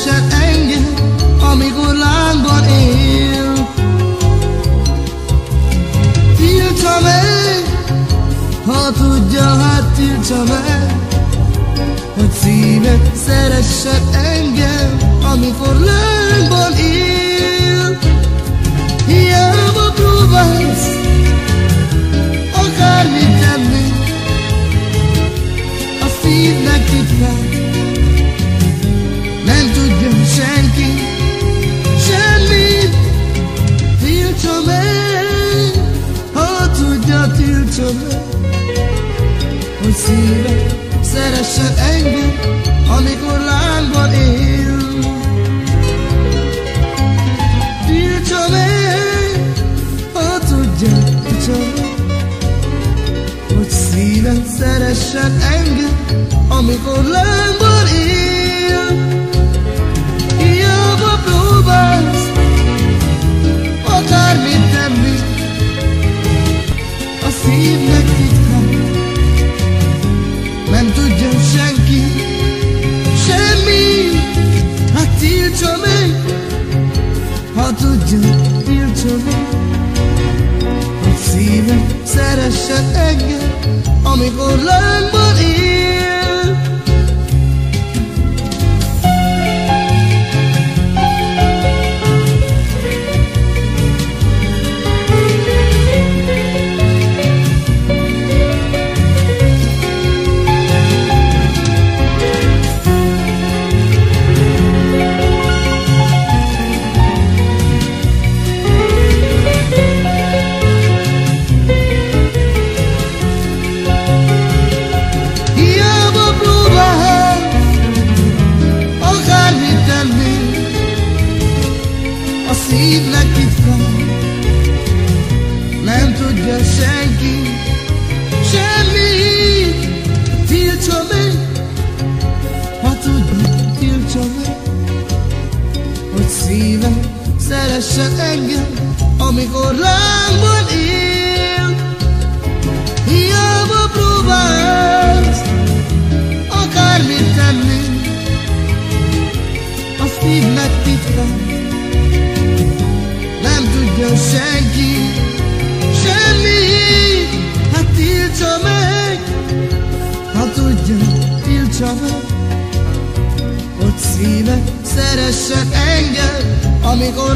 szeressen engem, amikor lángban él. Tiltsa meg, ha tudja, hát tiltsa meg, hogy szíve szeressen engem, amikor lángban él. Hiába próbálsz akármit tenni, a szívnek titkát nem tudja senki, semmit. Tiltsa meg, ha tudja, tiltsa meg, hogy szíve szeressen engem, amikor lángban él. Tiltsa meg, ha tudja, tiltsa meg, hogy szíve szeressen engem, amikor lángban él. Hiába próbálsz akármit tenni, a szívnek titkát nem tudja senki, semmi. Hát tiltsa meg, ha tudja, tiltsa meg, hogy szívem szeressen engem, amikor lángban él. A szívnek titkát nem tudja senki, semmi. Tiltsa meg, ha tudja, tiltsa meg, hogy szívem szeressen engem, amikor lángban él. Hiába próbálsz akármit tenni, a szívnek titkát nem tudja senki, semmi. Hát tiltsa meg, ha tudja, tiltsa meg, hogy szíve szeressen engem, amikor